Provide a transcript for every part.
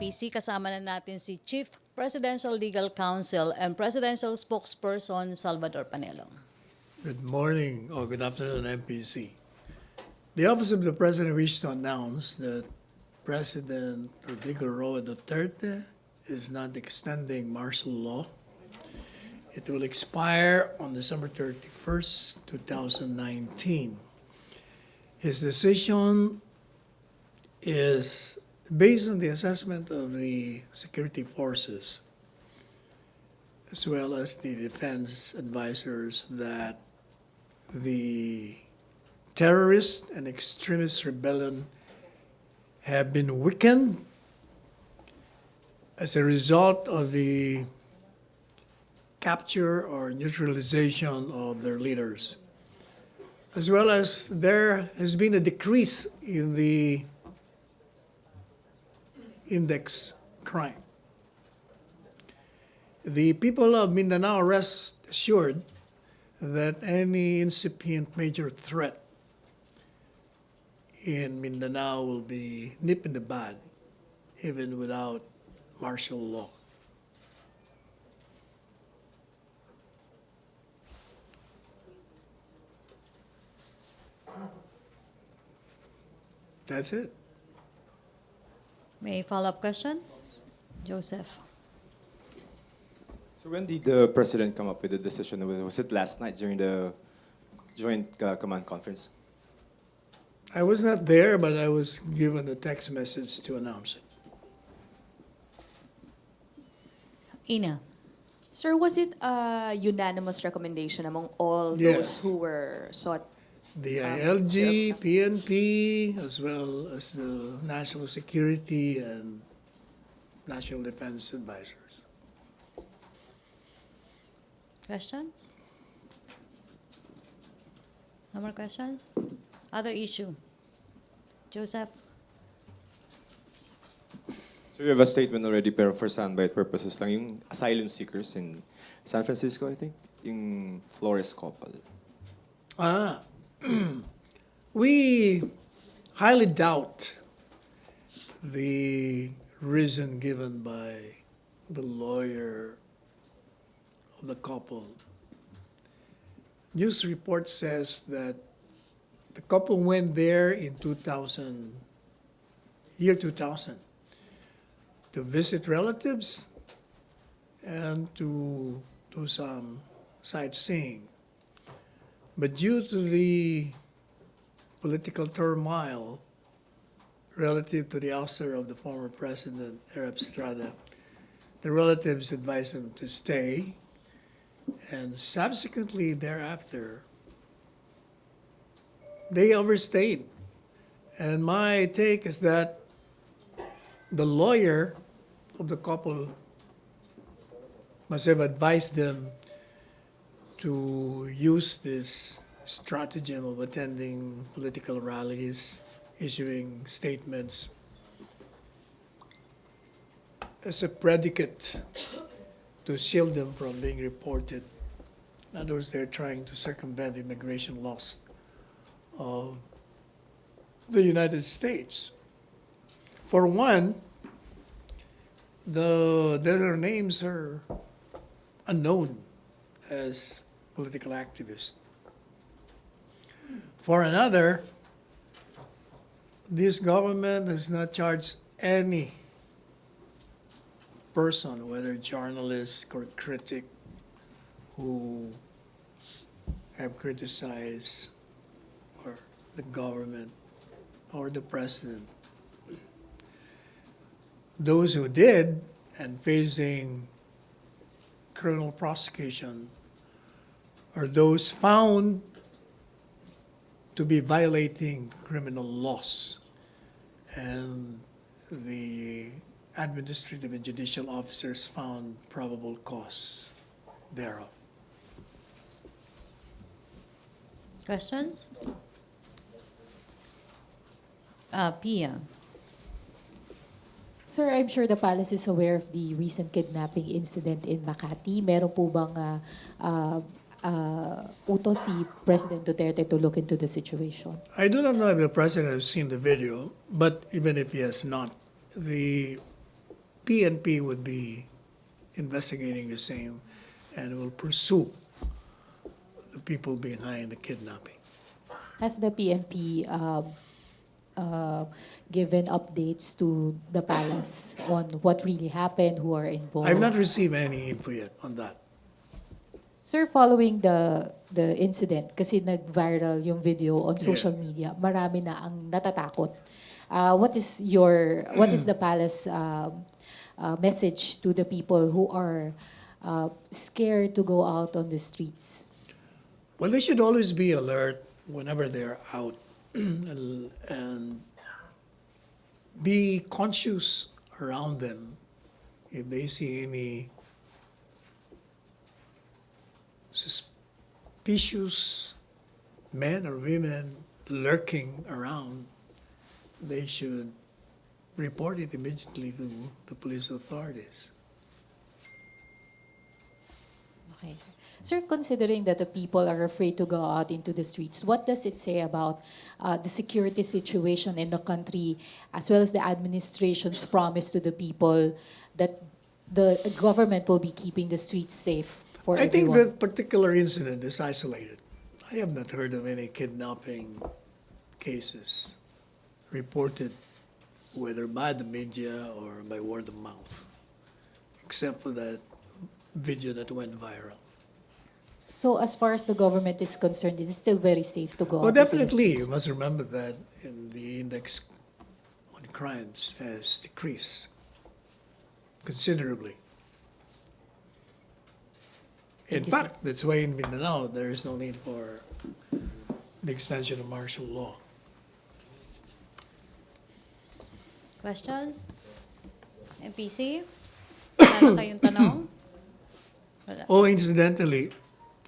MPC. Kasama na natin si Chief Presidential Legal Counsel and Presidential Spokesperson Salvador Panelo. Good morning or good afternoon, MPC. The Office of the President wishes to announce that President Rodrigo Roa Duterte is not extending martial law. It will expire on December 31st, 2019. His decision is based on the assessment of the security forces as well as the defense advisors that the terrorist and extremist rebellion have been weakened as a result of the capture or neutralization of their leaders, as well as there has been a decrease in the index crime. The people of Mindanao rest assured that any incipient major threat in Mindanao will be nipped in the bud, even without martial law. That's it. May follow-up question? Joseph. So when did the president come up with the decision? Was it last night during the joint command conference? I was not there, but I was given a text message to announce it. Ina. Sir, was it a unanimous recommendation among all Yes. those who were sought? The ILG, PNP, as well as the National Security and National Defense Advisors. Questions? No more questions? Other issue? Joseph? So you have a statement already, pero for soundbite purposes lang, yung asylum seekers in San Francisco, I think, yung Flores couple. We highly doubt the reason given by the lawyer of the couple. News report says that the couple went there in 2000, year 2000, to visit relatives and to do some sightseeing. But due to the political turmoil relative to the ouster of the former president, Arab Estrada, the relatives advised them to stay, and subsequently thereafter, they overstayed. And my take is that the lawyer of the couple must have advised them to use this stratagem of attending political rallies, issuing statements as a predicate to shield them from being reported. In other words, they're trying to circumvent immigration laws of the United States. For one, their names are unknown as political activists. For another, this government has not charged any person, whether journalist or critic, who have criticized or the government or the president. Those who did and facing criminal prosecution are those found to be violating criminal laws, and the administrative and judicial officers found probable cause thereof. Questions? Pia. Sir, I'm sure the palace is aware of the recent kidnapping incident in Makati. Meron po bang utos si President Duterte to look into the situation? I do not know if the president has seen the video, but even if he has not, the PNP would be investigating the same and will pursue the people behind the kidnapping. Has the PNP given updates to the palace on what really happened, who are involved? I've not received any info yet on that. Sir, following the incident, kasi nag-viral yung video on social media, marami na ang natatakot. What is the palace message to the people who are scared to go out on the streets? Well, they should always be alert whenever they're out and be conscious around them if they see any suspicious men or women lurking around. They should report it immediately to the police authorities. Okay, sir. Sir, considering that the people are afraid to go out into the streets, what does it say about the security situation in the country, as well as the administration's promise to the people that the government will be keeping the streets safe for I think everyone? that particular incident is isolated. I have not heard of any kidnapping cases reported, whether by the media or by word of mouth, except for that video that went viral. So as far as the government is concerned, it is still very safe to go Well, out into the definitely, streets. you must remember that the index on crimes has decreased considerably. In Thank you, sir. fact, that's why in Mindanao, there is no need for the extension of martial law. Questions? MPC? Wala na kayong tanong? Wala. Oh, incidentally,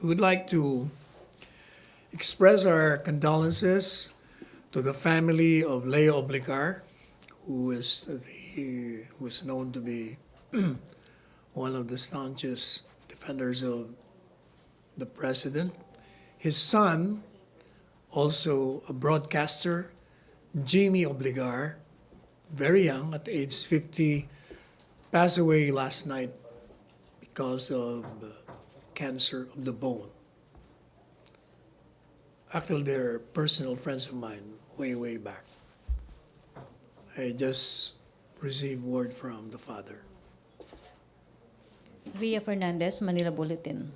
we would like to express our condolences to the family of Leo Obligar, who is known to be one of the staunchest defenders of the president. His son, also a broadcaster, Jimmy Obligar, very young, at age 50, passed away last night because of cancer of the bone. Actually, they're personal friends of mine way back. I just received word from the father. Ria Fernandez, Manila Bulletin.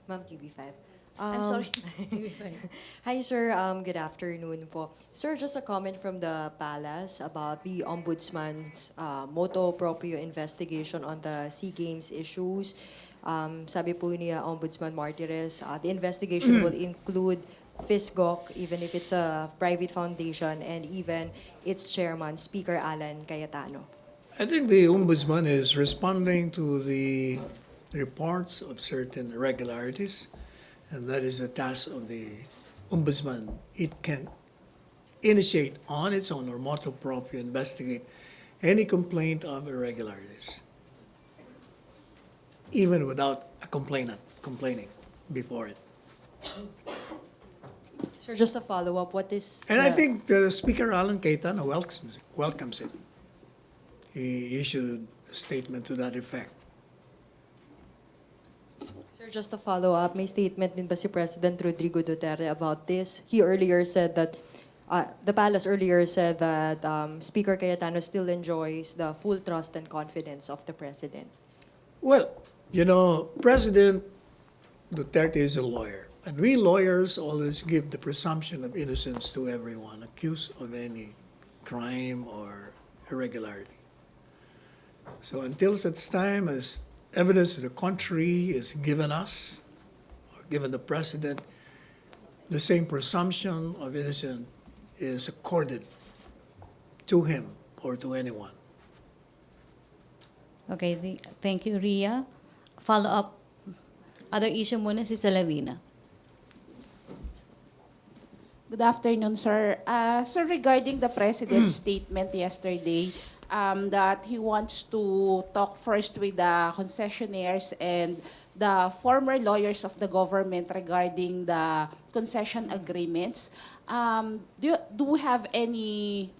Ma'am, TV5. I'm sorry. Hi, sir. Good afternoon po. Sir, just a comment from the palace about the Ombudsman's motu proprio investigation on the SEA Games issues. Sabi po ni Ombudsman Martires, the investigation will include FISGOC, even if it's a private foundation, and even its chairman, Speaker Alan Cayetano. I think the ombudsman is responding to the reports of certain irregularities, and that is the task of the ombudsman. It can initiate on its own or motu proprio investigate any complaint of irregularities, even without a complainant complaining before it. Sir, just a follow-up, what is And I the- think Speaker Alan Cayetano welcomes it. He issued a statement to that effect. Sir, just to follow up, may statement din ba si President Rodrigo Duterte about this? He earlier said that, the palace earlier said that Speaker Cayetano still enjoys the full trust and confidence of the President. Well, you know, President Duterte is a lawyer. And we lawyers always give the presumption of innocence to everyone accused of any crime or irregularity. So until such time as evidence to the contrary is given us, or given the President, the same presumption of innocence is accorded to him or to anyone. Okay, thank you, Ria. Follow up. Other issue muna si Salarina. Good afternoon, sir. Sir, regarding the President's statement yesterday, that he wants to talk first with the concessionaires and the former lawyers of the government regarding the concession agreements. Do we have any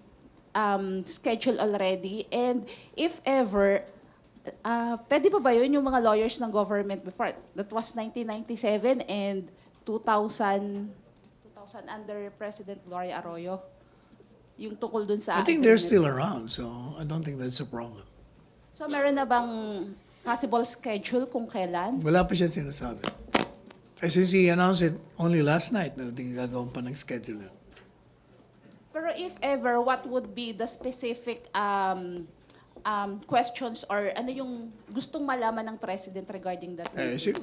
schedule already? And if ever, pwede pa ba yun yung mga lawyers ng government before? That was 1997 and 2000 under President Gloria Arroyo. Yung tungkol dun sa I think they're agreement. still around, so I don't think that's a problem. So meron na bang possible schedule kung kailan? Wala pa siya sinasabi. Since he announced it only last night, no, hindi gagawin pa ng schedule yun. Pero if ever, what would be the specific questions or ano yung gustong malaman ng President regarding that?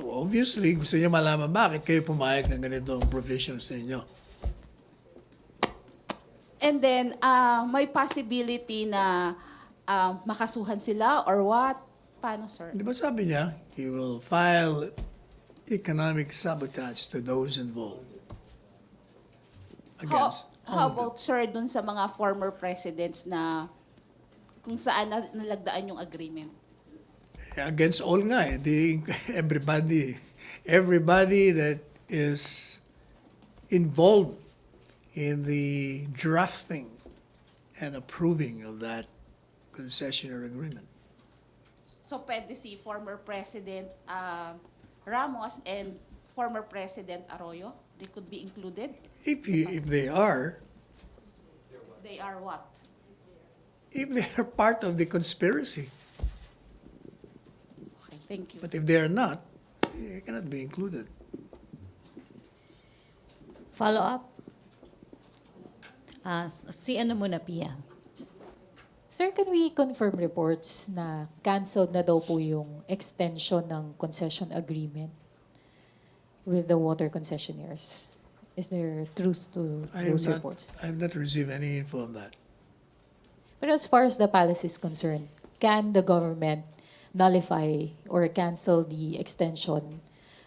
Obviously, gusto niya malaman bakit kayo pumayag ng ganitong provisions sa inyo. And then, may possibility na makasuhan sila or what? Paano, sir? Di ba sabi niya, he will file economic sabotage to those involved. Against How all of them. about, sir, dun sa mga former presidents na kung saan nalagdaan yung agreement? Against all nga eh. Everybody that is involved in the drafting and approving of that concessionary agreement. So, pwede si former President Ramos and former President Arroyo? They could be included? If they are what? if they are part of the conspiracy, Okay, thank you. but if they are not, they cannot be included. Follow up? Si ano muna, Pia? Sir, can we confirm reports na canceled na daw po yung extension ng concession agreement with the water concessionaires? Is there truth to those reports? I have not received any info on that. But as far as the palace is concerned, can the government nullify or cancel the extension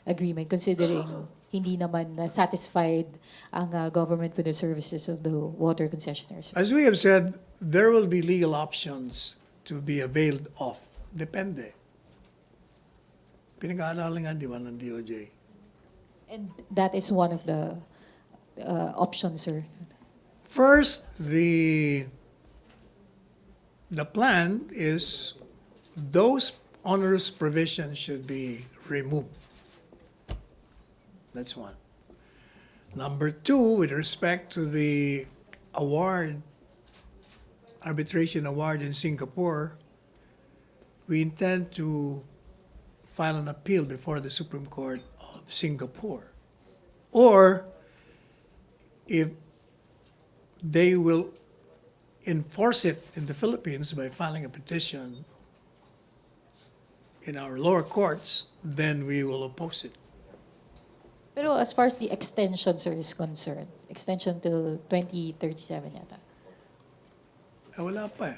agreement considering hindi naman satisfied ang government with the services of the water concessionaires? As we have said, there will be legal options to be availed of. Depende. Pinag-aaralan nga, di ba, ng DOJ. And that is one of the options, sir. First, the plan is those onerous provisions should be removed. That's one. Number two, with respect to the arbitration award in Singapore, we intend to file an appeal before the Supreme Court of Singapore. Or, if they will enforce it in the Philippines by filing a petition in our lower courts, then we will oppose it. Pero as far as the extension, sir, is concerned, extension till 2037 yata. Wala pa eh.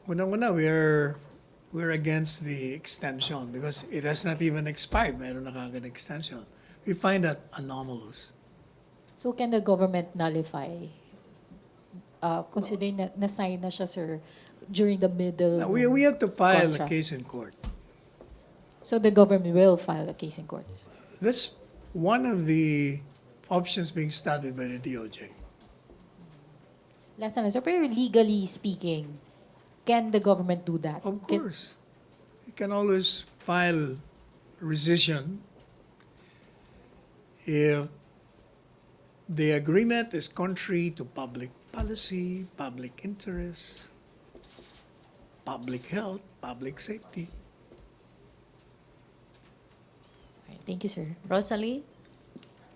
Unang-una, we're against the extension because it has not even expired. Meron na kagad extension. We find that anomalous. So can the government nullify, considering na-sign na siya, sir, during the middle Now, we have to file a contract? case in court. So the government will file a case in court? That's one of the options being studied by the DOJ. Last time, sir, pero legally speaking, can the government do that? Of course. You can always file rescission if the agreement is contrary to public policy, public interest, public health, public safety. Thank you, sir. Rosalie?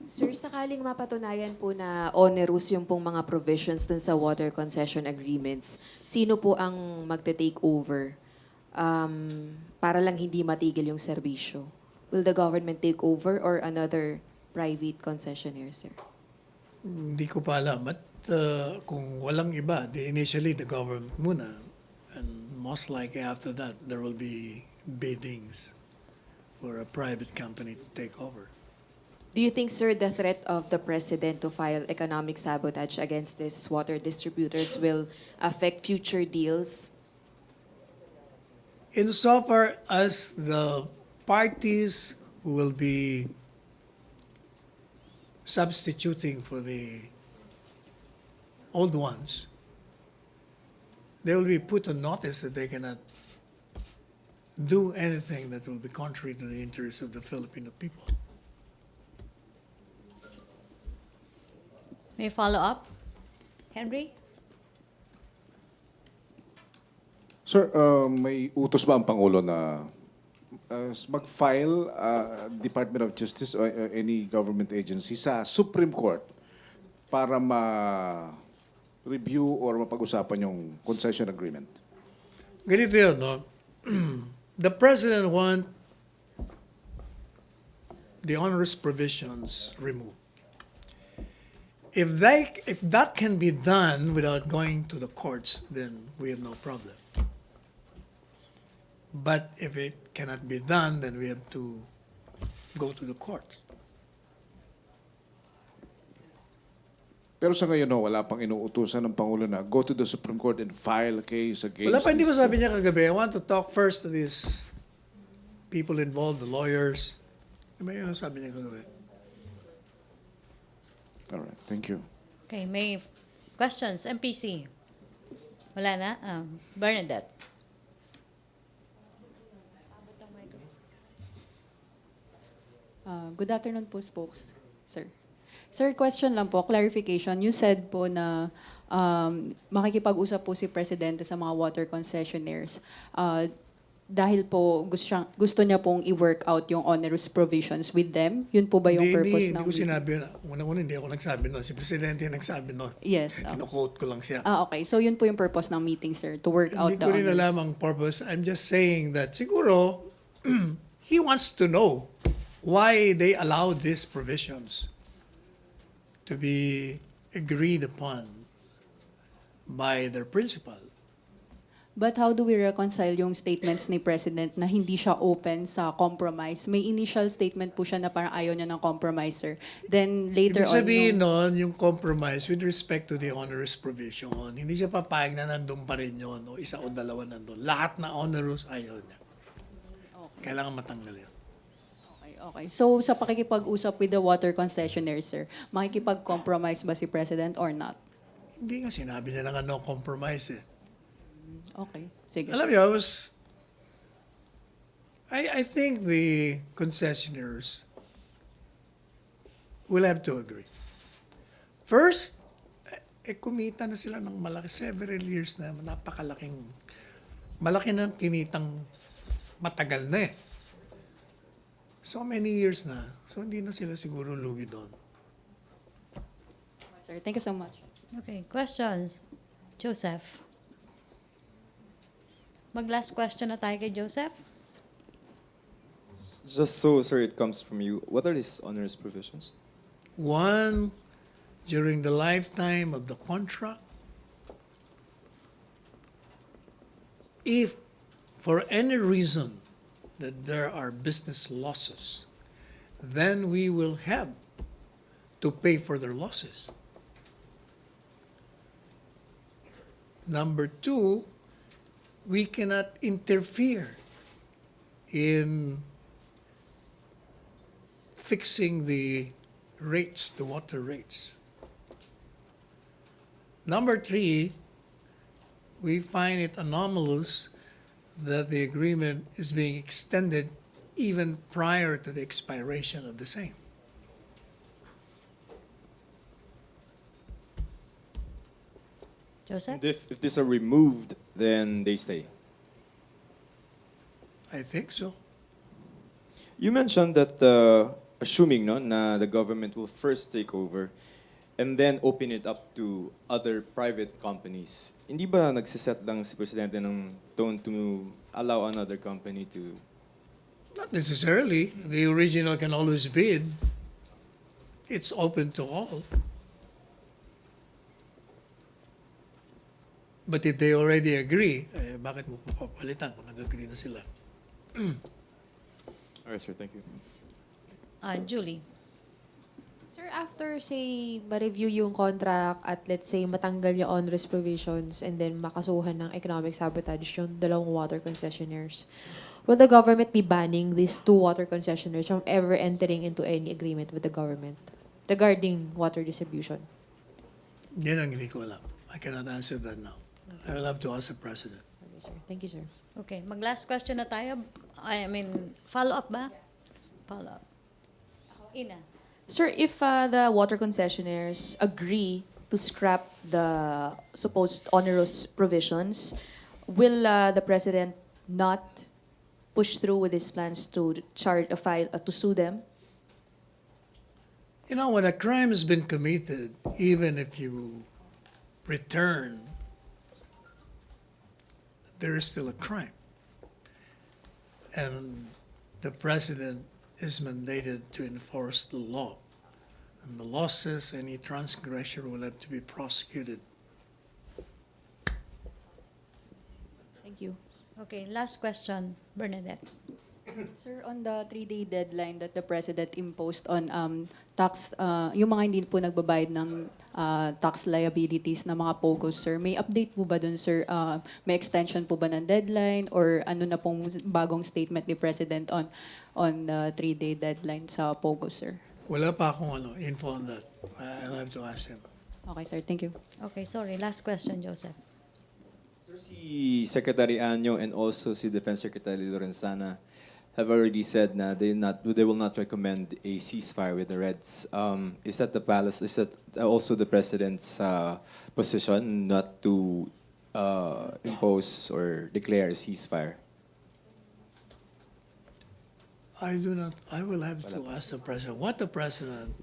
Sir, sakaling mapatunayan po na onerous yung pong mga provisions dun sa water concession agreements, sino po ang magte-take over para lang hindi matigil yung serbisyo? Will the government take over or another private concessionaire, sir? Hindi ko pa alam. At kung walang iba, initially the government muna. And most likely after that, there will be biddings for a private company to take over. Do you think, sir, the threat of the president to file economic sabotage against these water distributors will affect future deals? Insofar as the parties who will be substituting for the old ones they will be put on notice that they cannot do anything that will be contrary to the interests of the Filipino people. May follow up? Henry? Sir, may utos ba ang Pangulo na mag-file Department of Justice or any government agency sa Supreme Court para ma-review or mapag-usapan yung concession agreement? Ganito yun, no? The President want the onerous provisions removed. If that can be done without going to the courts, then we have no problem. But if it cannot be done, then we have to go to the courts. Pero sa ngayon, no, wala pang inuutusan ng Pangulo na go to the Supreme Court and file a case against Wala pa, hindi ba this- sabi niya kagabi, I want to talk first to these people involved, the lawyers. Di ba yun ang sabi niya kagabi? All right, thank you. Okay, may questions? MPC? Wala na? Bernadette? Good afternoon po, Spokes, sir. Sir, question lang po, clarification. You said po na makikipag-usap po si Presidente sa mga water concessionaires dahil po gusto niya pong i-work out yung onerous provisions with them. Yun po ba yung purpose Hindi ng ko sinabi yun. Una-una, hindi ako nagsabi nun. Si Presidente yung nagsabi nun. Yes. Kino-quote ko lang siya. Okay. So yun po yung purpose ng meeting, sir, to work out Hindi the ko rin onerous. alam ang purpose. I'm just saying that siguro he wants to know why they allow these provisions to be agreed upon by their principal. But how do we reconcile yung statements ni President na hindi siya open sa compromise? May initial statement po siya na parang ayaw niya ng compromise, sir. Then later Ibig on, sabihin nung- nun, yung compromise with respect to the onerous provision, hindi siya papayag na nandun pa rin yun, o isa o dalawa nandun. Lahat na onerous ayaw niya. Kailangan matanggal yun. Okay. So sa pakikipag-usap with the water concessionaires, sir, makikipag-compromise ba si President or not? Hindi nga sinabi niya na nga no compromise eh. Okay. Sige. Alam niyo, I think the concessionaires will have to agree. First, kumita na sila ng malaki, several years na, malaki na kinitang matagal na eh. So many years na. So hindi na sila siguro lugi doon. Sir, thank you so much. Okay, questions? Joseph? Mag-last question na tayo kay Joseph. Just so, sir, it comes from you. What are these onerous provisions? One, during the lifetime of the contract, if for any reason that there are business losses, then we will have to pay for their losses. Number two, we cannot interfere in fixing the rates, the water rates. Number three, we find it anomalous that the agreement is being extended even prior to the expiration of the same. Joseph? And if these are removed, then they stay. I think so. You mentioned that assuming no, na the government will first take over and then open it up to other private companies. Hindi ba nagsiset lang si Presidente ng tone to allow another company to... Not necessarily. The original can always bid. It's open to all. But if they already agree, bakit mo papalitan kung nag-agree na sila? All right, sir. Thank you. Julie? Sir, after, say, ma-review yung contract at let's say matanggal yung onerous provisions and then makasuhan ng economic sabotage yung dalawang water concessionaires, will the government be banning these two water concessionaires from ever entering into any agreement with the government regarding water distribution? Yan ang hindi ko alam. I cannot answer that now. I will have to ask the president. Okay, sir. Thank you, sir. Okay, mag-last question na tayo. I mean, follow-up ba? Follow-up. Ina. Sir, if the water concessionaires agree to scrap the supposed onerous provisions, will the president not push through with his plans to to sue them? You know, when a crime has been committed, even if you return, there is still a crime. And the president is mandated to enforce the law. And the law says any transgressor will have to be prosecuted. Thank you. Okay, last question, Bernadette. Sir, on the 3-day deadline that the President imposed on tax, yung mga hindi po nagbabayad ng tax liabilities na mga POGOs, sir, may update po ba dun, sir? May extension po ba ng deadline or ano na pong bagong statement ni President on the 3-day deadline sa POGOs, sir? Wala pa akong info on that. I'll have to ask him. Okay, sir. Thank you. Okay, sorry. Last question, Joseph. Sir, si Secretary Anyo and also si Defense Secretary Lorenzana have already said na they will not recommend a ceasefire with the Reds. Is that also the President's position not to impose or declare a ceasefire? I will have to ask the president. What the president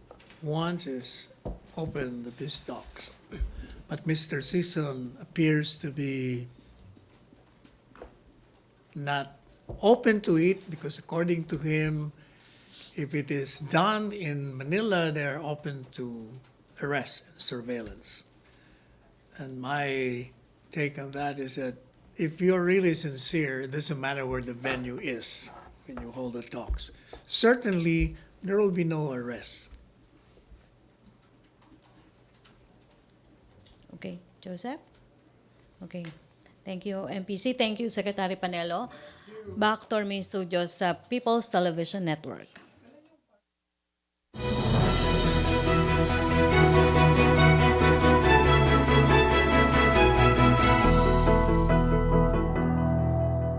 wants is open the peace talks. But Mr. Sison appears to be not open to it because according to him, if it is done in Manila, they're open to arrest and surveillance. And my take on that is that if you're really sincere, it doesn't matter where the venue is when you hold the talks. Certainly, there will be no arrest. Okay, Joseph? Okay. Thank you, MPC. Thank you, Secretary Panelo. Back to our main studios sa People's Television Network.